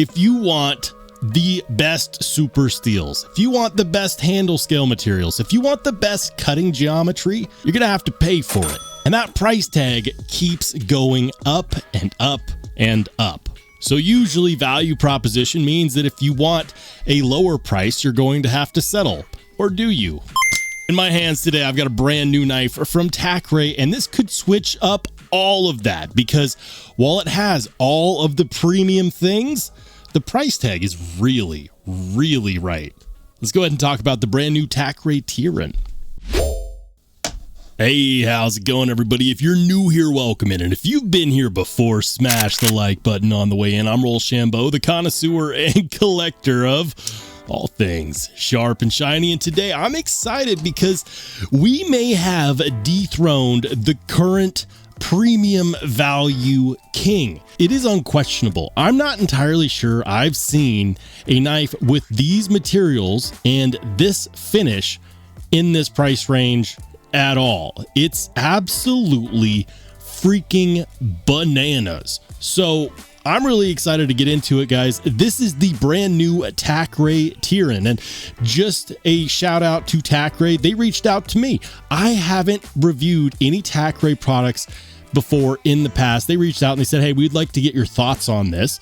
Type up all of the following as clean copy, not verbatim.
If you want the best super steels, if you want the best handle scale materials, if you want the best cutting geometry, you're gonna have to pay for it. And that price tag keeps going up and up and up. So usually value proposition means that if you want a lower price, you're going to have to settle. Or do you? In my hands today, I've got a brand new knife from Tacray, and this could switch up all of that because while it has all of the premium things, the price tag is really, really right. Let's go ahead and talk about the brand new Tacray Tyran. Hey, how's it going, everybody? If you're new here, welcome in. And if you've been here before, smash the like button on the way in. I'm Rollshambo, the connoisseur and collector of all things sharp and shiny. And today I'm excited because we may have dethroned the current premium value king. It is unquestionable. I'm not entirely sure I've seen a knife with these materials and this finish in this price range at all. It's absolutely freaking bananas. So I'm really excited to get into it, guys. This is the brand new Tacray Tyran, and just a shout out to Tacray. They reached out to me. I haven't reviewed any Tacray products before in the past. They reached out and they said, hey, we'd like to get your thoughts on this.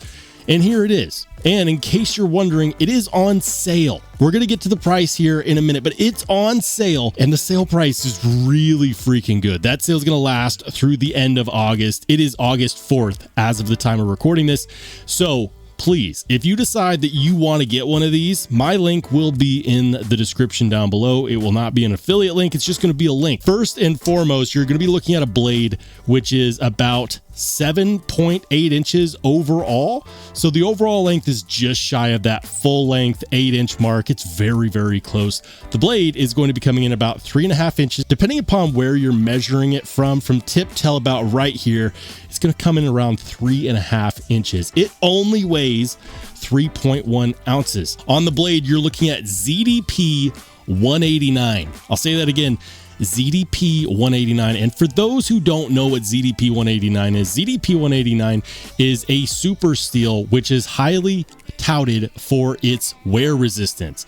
And here it is. And in case you're wondering, it is on sale. We're going to get to the price here in a minute, but it's on sale and the sale price is really freaking good. That sale is going to last through the end of August. It is August 4th as of the time of recording this. So please, if you decide that you want to get one of these, my link will be in the description down below. It will not be an affiliate link. It's just going to be a link. First and foremost, you're going to be looking at a blade, which is about 7.8 inches overall. So the overall length is just shy of that full length 8-inch mark. It's very, very close. The blade is going to be coming in about 3.5 inches, depending upon where you're measuring it from tip till about right here. It's going to come in around 3.5 inches. It only weighs 3.1 ounces. On the blade, you're looking at ZDP 189. I'll say that again. ZDP 189. And for those who don't know what ZDP 189 is, ZDP 189 is a super steel which is highly touted for its wear resistance.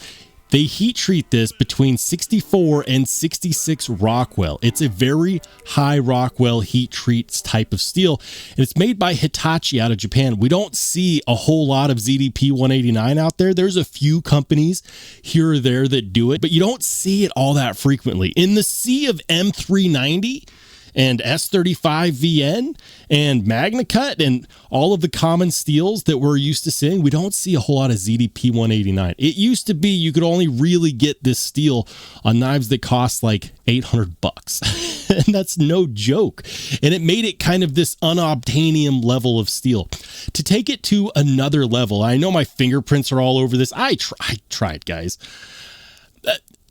They heat treat this between 64 and 66 Rockwell. It's a very high Rockwell heat treats type of steel, and it's made by Hitachi out of Japan. We don't see a whole lot of ZDP 189 out there. There's a few companies here or there that do it, but you don't see it all that frequently. In the sea of M390 and S35VN and MagnaCut and all of the common steels that we're used to seeing, we don't see a whole lot of ZDP 189. It used to be you could only really get this steel on knives that cost like $800 and that's no joke. And it made it kind of this unobtainium level of steel. To take it to another level, I know my fingerprints are all over this. I tried, guys.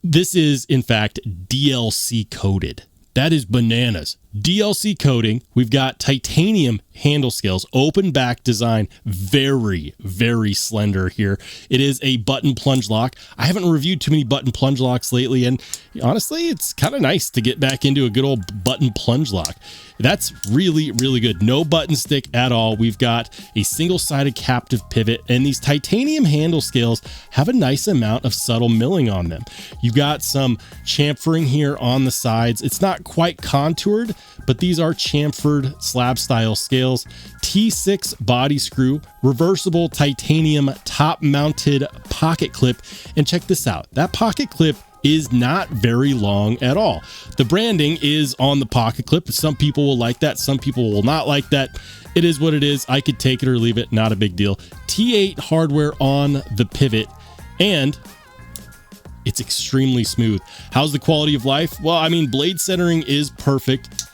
This is in fact DLC coated. That is bananas. DLC coating. We've got titanium handle scales, open back design, very, very slender here. It is a button plunge lock. I haven't reviewed too many button plunge locks lately, and honestly, it's kind of nice to get back into a good old button plunge lock. That's really, really good. No button stick at all. We've got a single-sided captive pivot, and these titanium handle scales have a nice amount of subtle milling on them. You've got some chamfering here on the sides. It's not quite contoured, but these are chamfered slab style scales. T6 body screw, reversible titanium top mounted pocket clip. And check this out. That pocket clip is not very long at all. The branding is on the pocket clip. Some people will like that. Some people will not like that. It is what it is. I could take it or leave it. Not a big deal. T8 hardware on the pivot, and it's extremely smooth. How's the quality of life? Well, I mean, blade centering is perfect.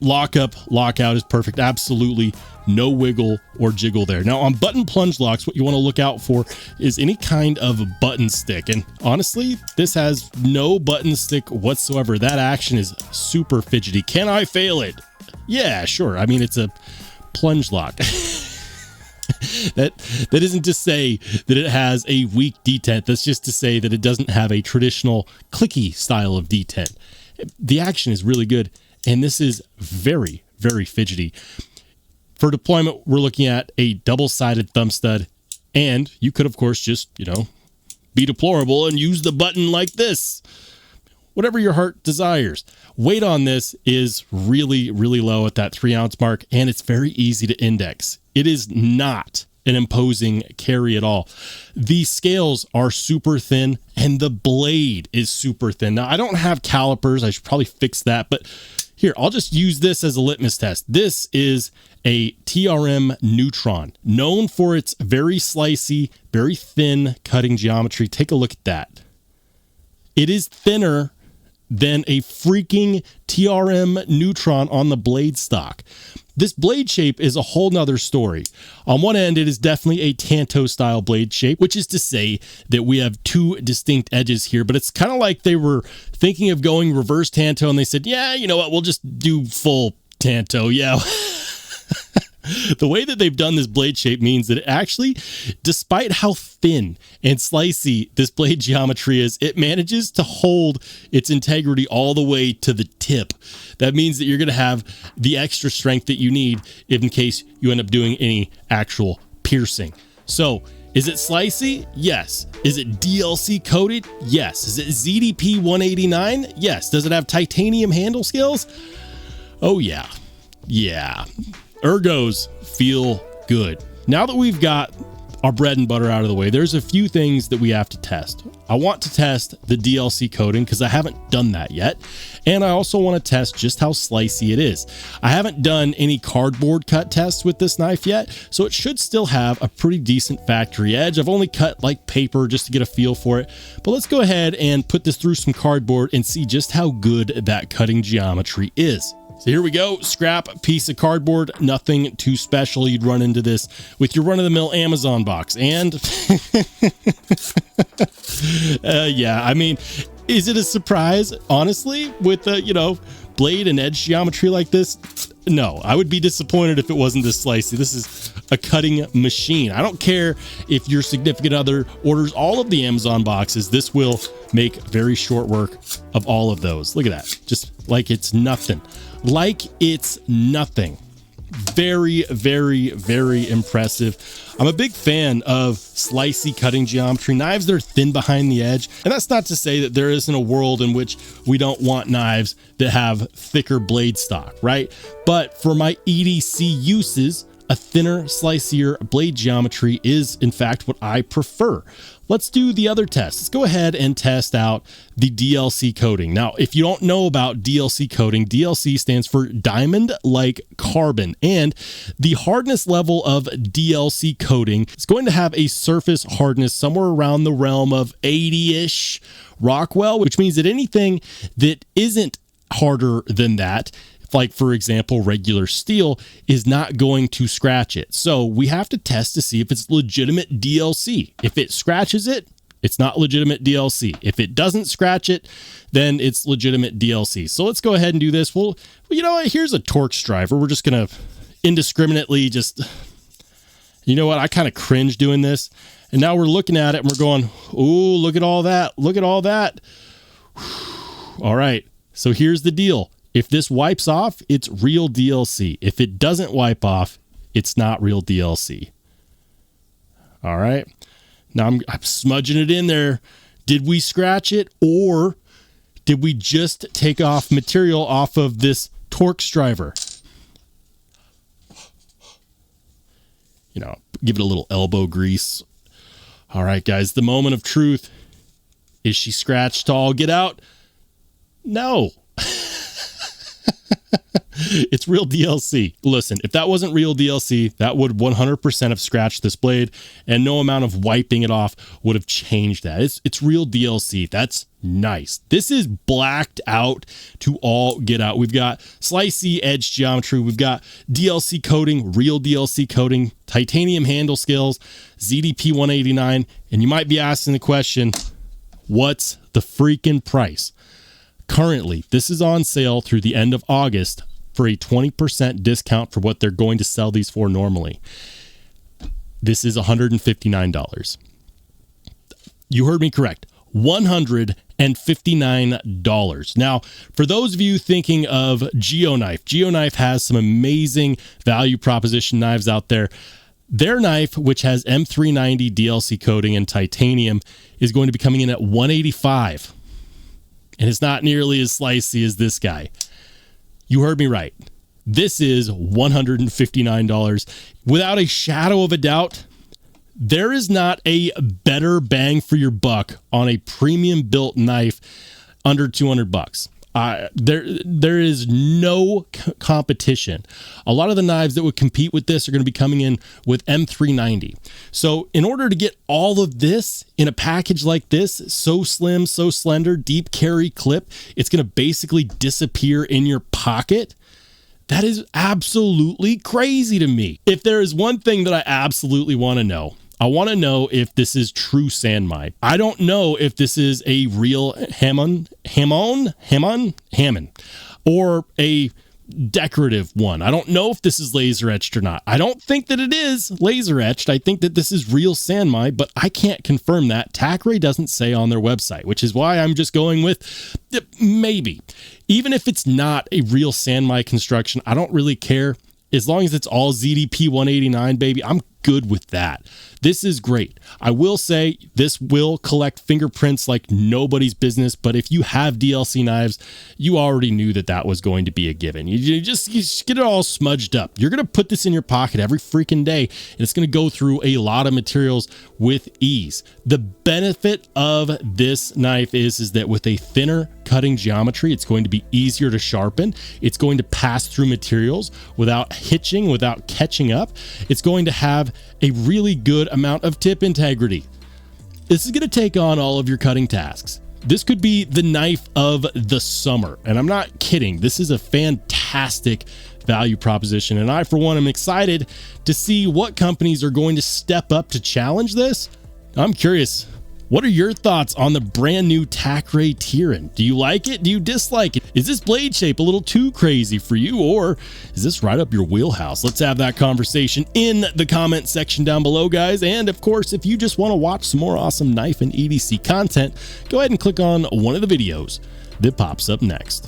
Lockup, lockout is perfect. Absolutely no wiggle or jiggle there. Now on button plunge locks, what you want to look out for is any kind of button stick. And honestly, this has no button stick whatsoever. That action is super fidgety. Can I fail it? Yeah, sure. I mean, it's a plunge lock. That isn't to say that it has a weak detent. That's just to say that it doesn't have a traditional clicky style of detent. The action is really good, and this is very, very fidgety. For deployment, we're looking at a double-sided thumb stud, and you could, of course, just, be deplorable and use the button like this. Whatever your heart desires. Weight on this is really, really low at that 3-ounce mark, and it's very easy to index. It is not an imposing carry at all. The scales are super thin, and the blade is super thin. Now, I don't have calipers. I should probably fix that, but here, I'll just use this as a litmus test. This is a TRM Neutron, known for its very slicey, very thin cutting geometry. Take a look at that. It is thinner than a freaking TRM Neutron on the blade stock. This blade shape is a whole nother story. On one end, it is definitely a Tanto style blade shape, which is to say that we have two distinct edges here, but it's kind of like they were thinking of going reverse Tanto and they said, yeah, you know what, we'll just do full Tanto. Yeah. The way that they've done this blade shape means that it actually, despite how thin and slicey this blade geometry is, it manages to hold its integrity all the way to the tip. That means that you're going to have the extra strength that you need in case you end up doing any actual piercing. So, is it slicey? Yes. Is it DLC coated? Yes. Is it ZDP 189? Yes. Does it have titanium handle scales? Oh, yeah. Yeah. Ergos feel good. Now that we've got our bread and butter out of the way, there's a few things that we have to test. I want to test the DLC coating because I haven't done that yet. And I also want to test just how slicey it is. I haven't done any cardboard cut tests with this knife yet, so it should still have a pretty decent factory edge. I've only cut like paper just to get a feel for it. But let's go ahead and put this through some cardboard and see just how good that cutting geometry is. So here we go, scrap piece of cardboard, nothing too special. You'd run into this with your run-of-the-mill Amazon box. And yeah, I mean, is it a surprise, honestly, with blade and edge geometry like this? No, I would be disappointed if it wasn't this slicey. This is a cutting machine. I don't care if your significant other orders all of the Amazon boxes. This will make very short work of all of those. Look at that. Just like it's nothing. Like it's nothing. Very, very, very impressive. I'm a big fan of slicey cutting geometry, knives that are thin behind the edge. And that's not to say that there isn't a world in which we don't want knives that have thicker blade stock, right? But for my EDC uses, a thinner, slicier blade geometry is, in fact, what I prefer. Let's do the other test. Let's go ahead and test out the DLC coating. Now, if you don't know about DLC coating, DLC stands for diamond-like carbon, and the hardness level of DLC coating is going to have a surface hardness somewhere around the realm of 80-ish Rockwell, which means that anything that isn't harder than that, like for example regular steel, is not going to scratch it. So we have to test to see if it's legitimate DLC. If it scratches it, it's not legitimate DLC. If it doesn't scratch it, then it's legitimate DLC. So let's go ahead and do this. Well, you know what, here's a Torx driver. We're just gonna indiscriminately just, you know what, I kind of cringe doing this. And now we're looking at it and we're going, oh, look at all that, look at all that. All right, so here's the deal. If this wipes off, it's real DLC. If it doesn't wipe off, it's not real DLC. All right. Now I'm smudging it in there. Did we scratch it, or did we just take off material off of this Torx driver? You know, give it a little elbow grease. All right, guys, the moment of truth. Is she scratched to all get out? No. It's real DLC. Listen, if that wasn't real DLC, that would 100% have scratched this blade, and no amount of wiping it off would have changed that. It's real DLC. That's nice. This is blacked out to all get out. We've got slicey edge geometry. We've got DLC coating, real DLC coating, titanium handle scales, ZDP 189, and you might be asking the question, what's the freaking price? Currently, this is on sale through the end of August for a 20% discount for what they're going to sell these for normally. This is $159. You heard me correct. $159. $259. Now, for those of you thinking of GeoKnife has some amazing value proposition knives out there. Their knife, which has M390 DLC coating and titanium, is going to be coming in at $185. And it's not nearly as slicey as this guy. You heard me right. This is $159. Without a shadow of a doubt, there is not a better bang for your buck on a premium built knife under $200. There is no competition. A lot of the knives that would compete with this are going to be coming in with M390. So in order to get all of this in a package like this, so slim, so slender, deep carry clip, it's going to basically disappear in your pocket. That is absolutely crazy to me. If there is one thing that I absolutely want to know, I want to know if this is true Sandmai. I don't know if this is a real Hammond, or a decorative one. I don't know if this is laser etched or not. I don't think that it is laser etched. I think that this is real Sandmai, but I can't confirm that. Tacray doesn't say on their website, which is why I'm just going with maybe. Even if it's not a real Sandmai construction, I don't really care. As long as it's all ZDP 189, baby, I'm good with that. This is great. I will say this will collect fingerprints like nobody's business, but if you have DLC knives, you already knew that that was going to be a given. You just get it all smudged up. You're going to put this in your pocket every freaking day, and it's going to go through a lot of materials with ease. The benefit of this knife is that with a thinner cutting geometry, it's going to be easier to sharpen. It's going to pass through materials without hitching, without catching up. It's going to have a really good amount of tip integrity. This is going to take on all of your cutting tasks. This could be the knife of the summer, and I'm not kidding. This is a fantastic value proposition, and I, for one, am excited to see what companies are going to step up to challenge this. I'm curious. What are your thoughts on the brand new Tacray Tyran? Do you like it? Do you dislike it? Is this blade shape a little too crazy for you, or is this right up your wheelhouse? Let's have that conversation in the comment section down below, guys. And of course, if you just want to watch some more awesome knife and EDC content, go ahead and click on one of the videos that pops up next.